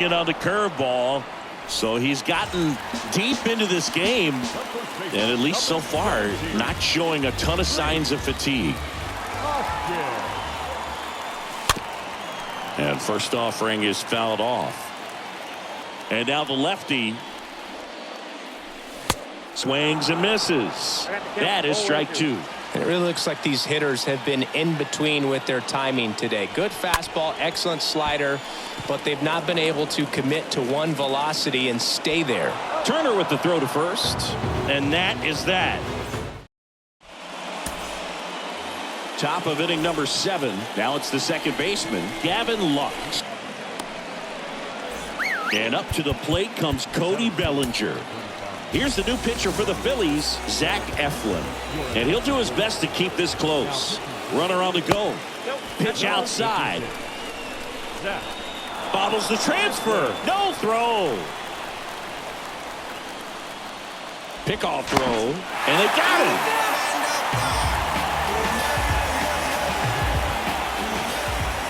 On the curveball. So he's gotten deep into this game, and at least so far not showing a ton of signs of fatigue. And first offering is fouled off. And now the lefty swings and misses. That is strike two. It really looks like these hitters have been in between with their timing today. Good fastball, excellent slider, but they've not been able to commit to one velocity and stay there. Turner with the throw to first, and that is that. Top of inning number 7. Now it's the second baseman, Gavin Lux. And up to the plate comes Cody Bellinger. Here's the new pitcher for the Phillies, Zach Eflin. And he'll do his best to keep this close. Runner on the go. Pitch outside. Bobbles the transfer. No throw. Pickoff throw. And they got him.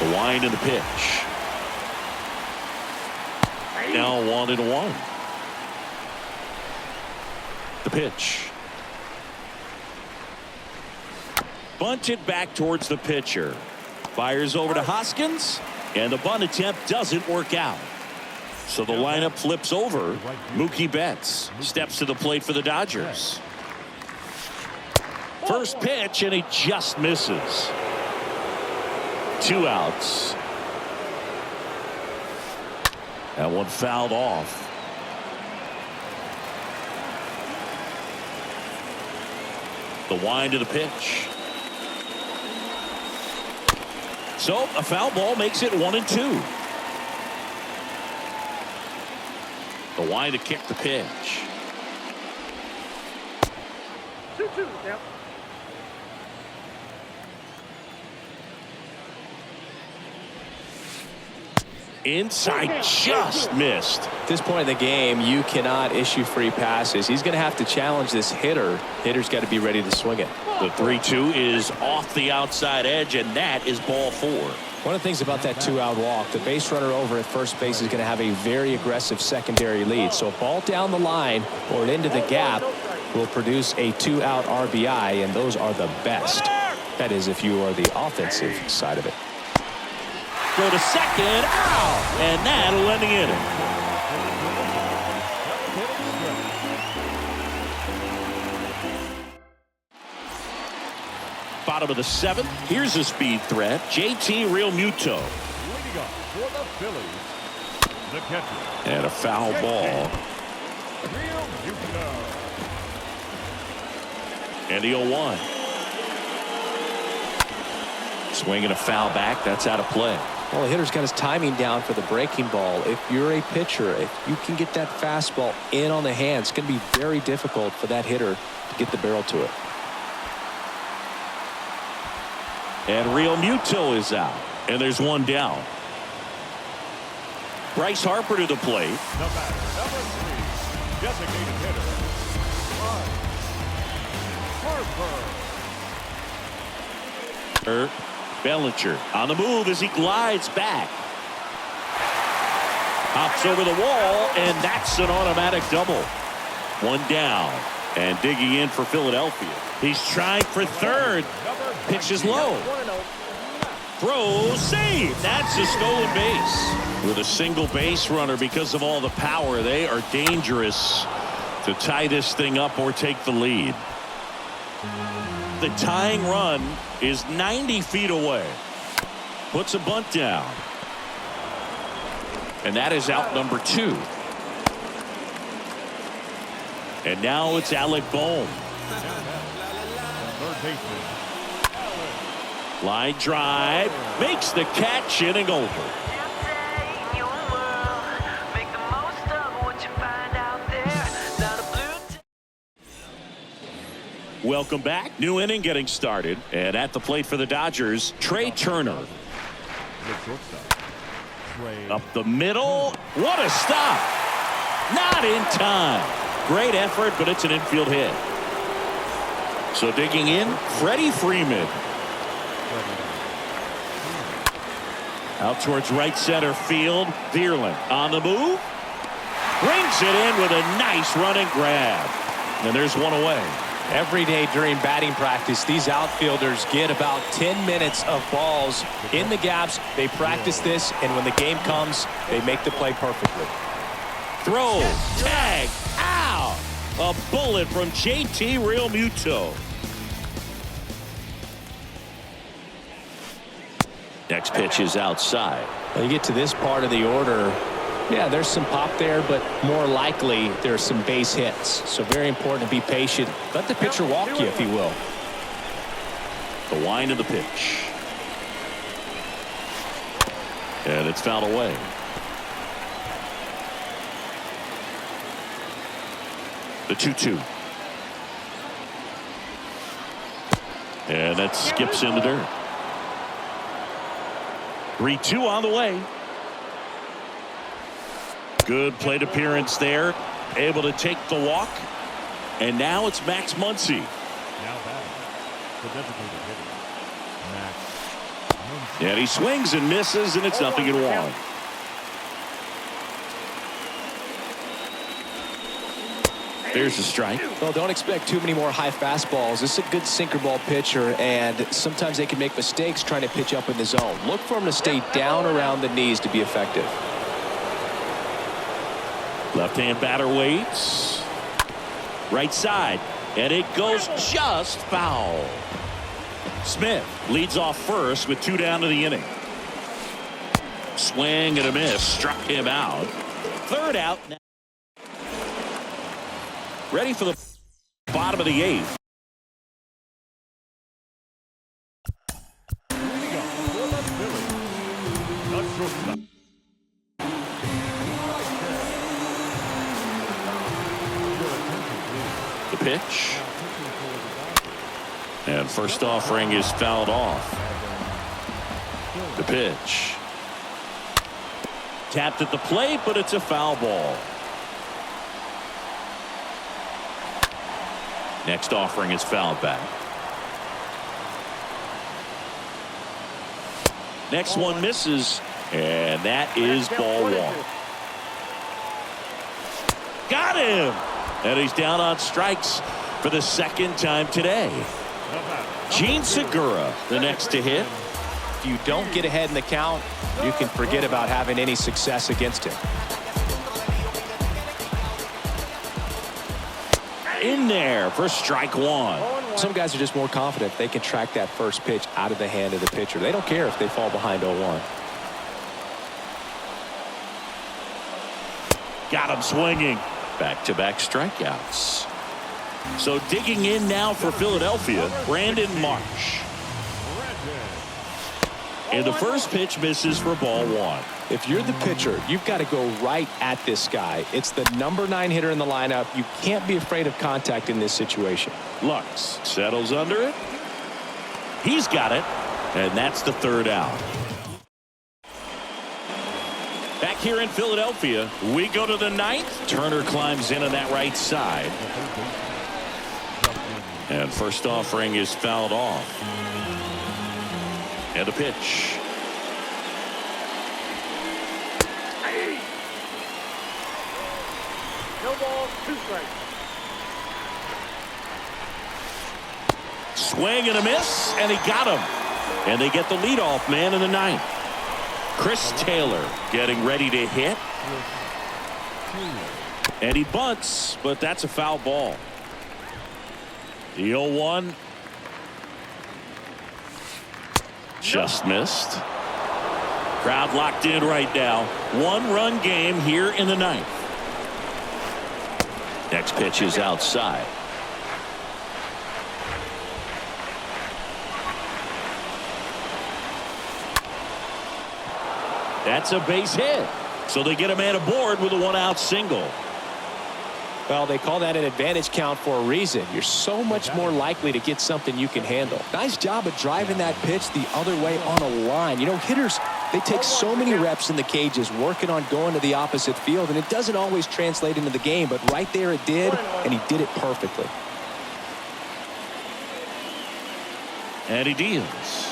The wind and the pitch. Now 1-1. The pitch. Bunted back towards the pitcher. Fires over to Hoskins, and the bunt attempt doesn't work out. So the lineup flips over. Mookie Betts steps to the plate for the Dodgers. First pitch, and he just misses. 2 outs. That one fouled off. The wind of the pitch. So a foul ball makes it 1-2. The wind to kick the pitch. 2-2. Yep. Inside, just missed. At this point in the game, you cannot issue free passes. He's going to have to challenge this hitter. Hitter's got to be ready to swing it. The 3-2 is off the outside edge, and that is ball 4. One of the things about that 2-out walk, the base runner over at first base is going to have a very aggressive secondary lead. So a ball down the line or into the gap will produce a 2-out RBI, and those are the best. That is if you are the offensive side of it. Go to second, out, and that'll end the inning. Bottom of the 7th. Here's a speed threat, JT Realmuto. Leading up for the Phillies, the catcher. And a foul ball. Realmuto. And the 0-1. Swinging a foul back. That's out of play. Well, the hitter's got his timing down for the breaking ball. If you're a pitcher, if you can get that fastball in on the hand, it's going to be very difficult for that hitter to get the barrel to it. And Realmuto is out. And there's one down. Bryce Harper to the plate. The batter, number 3, designated hitter, Harper. Bellinger on the move as he glides back. Hops over the wall, and that's an automatic double. One down, and digging in for Philadelphia. He's trying for third. Pitch is low. Throw, save. That's a stolen base. With a single base runner, because of all the power, they are dangerous to tie this thing up or take the lead. The tying run is 90 feet away. Puts a bunt down. And that is out number 2. And now it's Alec Bohm. Line drive. Makes the catch, inning over. Welcome back. New inning getting started. And at the plate for the Dodgers, Trey Turner. Up the middle. What a stop. Not in time. Great effort, but it's an infield hit. So digging in, Freddie Freeman. Out towards right center field. Vierling on the move. Brings it in with a nice running grab. And there's one away. Every day during batting practice, these outfielders get about 10 minutes of balls in the gaps. They practice this, and when the game comes, they make the play perfectly. Throw, tag, out. A bullet from JT Realmuto. Next pitch is outside. When you get to this part of the order, yeah, there's some pop there, but more likely there's some base hits. So very important to be patient. Let the pitcher walk you, if he will. The wind of the pitch. And it's fouled away. The 2-2. And that skips in the dirt. 3-2 on the way. Good plate appearance there. Able to take the walk. And now it's Max Muncy. Now batting, the designated hitter, Max Muncy. And he swings and misses, and it's 0-1. There's a strike. Well, don't expect too many more high fastballs. This is a good sinker ball pitcher, and sometimes they can make mistakes trying to pitch up in the zone. Look for him to stay down around the knees to be effective. Left-hand batter waits. Right side. And it goes just foul. Smith leads off first with 2 down to the inning. Swing and a miss. Struck him out. Third out. Ready for the bottom of the 8th. Leading up for the Phillies, the shortstop. The pitch. And first offering is fouled off. The pitch. Tapped at the plate, but it's a foul ball. Next offering is fouled back. Next one misses, and that is ball 1. Got him! And he's down on strikes for the second time today. Gene Segura, the next to hit. If you don't get ahead in the count, you can forget about having any success against him. In there for strike 1. Some guys are just more confident they can track that first pitch out of the hand of the pitcher. They don't care if they fall behind 0-1. Got him swinging. Back-to-back strikeouts. So digging in now for Philadelphia, Brandon Marsh. And the first pitch misses for ball 1. If you're the pitcher, you've got to go right at this guy. It's the number 9 hitter in the lineup. You can't be afraid of contact in this situation. Lux settles under it. He's got it. And that's the third out. Back here in Philadelphia, we go to the 9th. Turner climbs in on that right side. And first offering is fouled off. And a pitch. No ball, 2 strikes. Swing and a miss, and he got him. And they get the leadoff man in the 9th. Chris Taylor getting ready to hit. And he bunts, but that's a foul ball. The 0-1. Just missed. Crowd locked in right now. 1-run game here in the 9th. Next pitch is outside. That's a base hit. So they get a man aboard with a 1-out single. Well, they call that an advantage count for a reason. You're so much more likely to get something you can handle. Nice job of driving that pitch the other way on a line. You know, hitters, they take so many reps in the cages working on going to the opposite field, and it doesn't always translate into the game, but right there it did, and he did it perfectly. And he deals.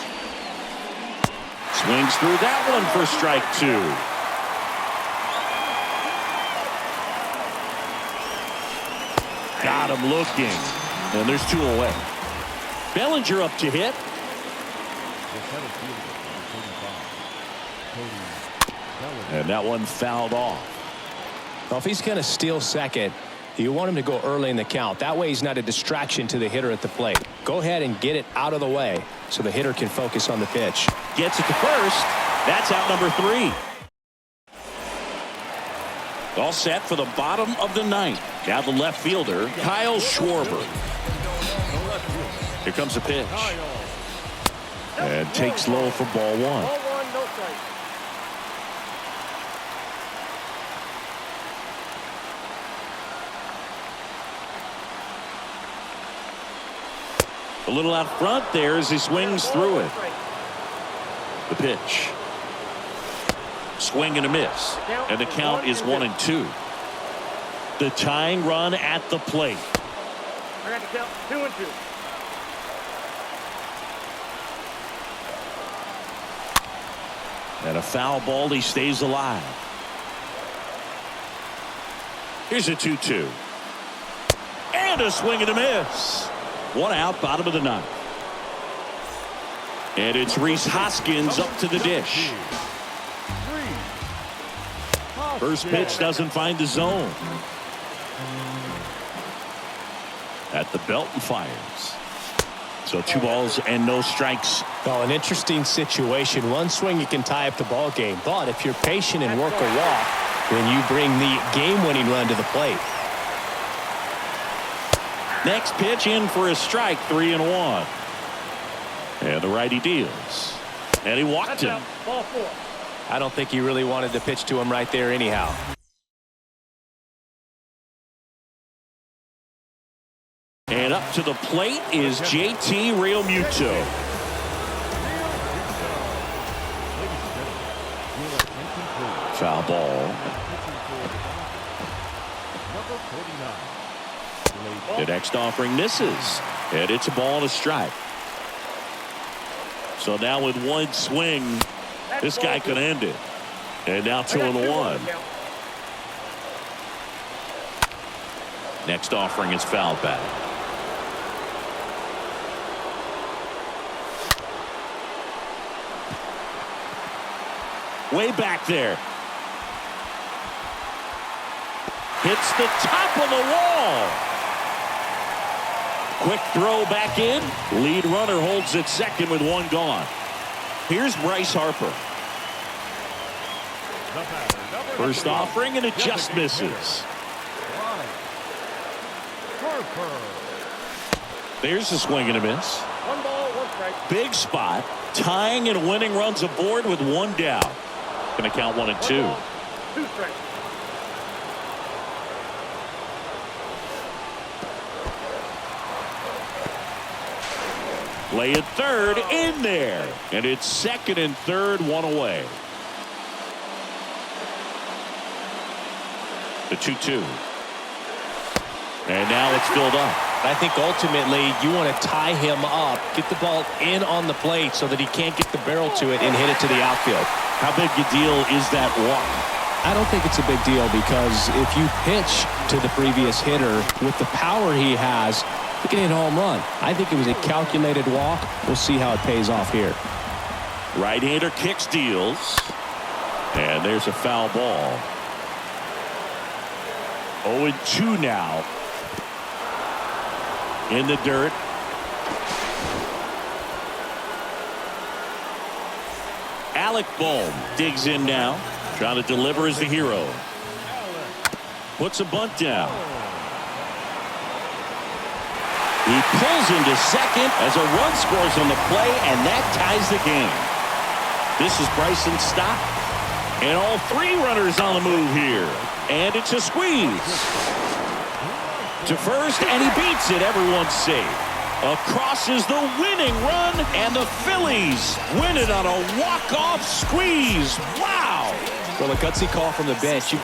Swings through that one for strike 2. Got him looking. And there's 2 away. Bellinger up to hit. And that one fouled off. Well, if he's going to steal second, you want him to go early in the count. That way he's not a distraction to the hitter at the plate. Go ahead and get it out of the way so the hitter can focus on the pitch. Gets it to first. That's out number 3. All set for the bottom of the 9th. Now the left fielder, Kyle Schwarber. Here comes a pitch. And takes low for ball 1. A little out front there as he swings through it. The pitch. Swing and a miss. And the count is 1-2. The tying run at the plate. I got the count 2-2. And a foul ball. He stays alive. Here's a 2-2. And a swing and a miss. 1 out, bottom of the 9th. And it's Rhys Hoskins up to the dish. First pitch doesn't find the zone. At the belt and fires. So 2 balls and no strikes. Well, an interesting situation. One swing you can tie up the ball game, but if you're patient and work a walk, then you bring the game-winning run to the plate. Next pitch in for a strike, 3-1. And the righty deals. And he walked him. Ball 4. I don't think he really wanted to pitch to him right there anyhow. And up to the plate is JT Realmuto. Foul ball. The next offering misses. And it's a ball and a strike. So now with 1 swing, this guy could end it. And now 2-1. Next offering is fouled back. Way back there. Hits the top of the wall. Quick throw back in. Lead runner holds at second with 1 gone. Here's Bryce Harper. First offering and it just misses. There's a swing and a miss. 1 ball, 1 strike. Big spot. Tying and winning runs aboard with 1 down. Going to count 1 and 2. 2 strikes. Play at third, in there. And it's second and third, 1 away. The 2-2. And now it's filled up. I think ultimately you want to tie him up, get the ball in on the plate so that he can't get the barrel to it and hit it to the outfield. How big a deal is that walk? I don't think it's a big deal because if you pitch to the previous hitter with the power he has, he can hit a home run. I think it was a calculated walk. We'll see how it pays off here. Right-hander kicks, deals. And there's a foul ball. 0-2 now. In the dirt. Alec Bohm digs in now. Trying to deliver as the hero. Puts a bunt down. He pulls into second as a run scores on the play, and that ties the game. This is Bryson's stop. And all 3 runners on the move here. And it's a squeeze. To first, and he beats it. Everyone's safe. Across is the winning run, and the Phillies win it on a walk-off squeeze. Wow! Well, a gutsy call from the bench.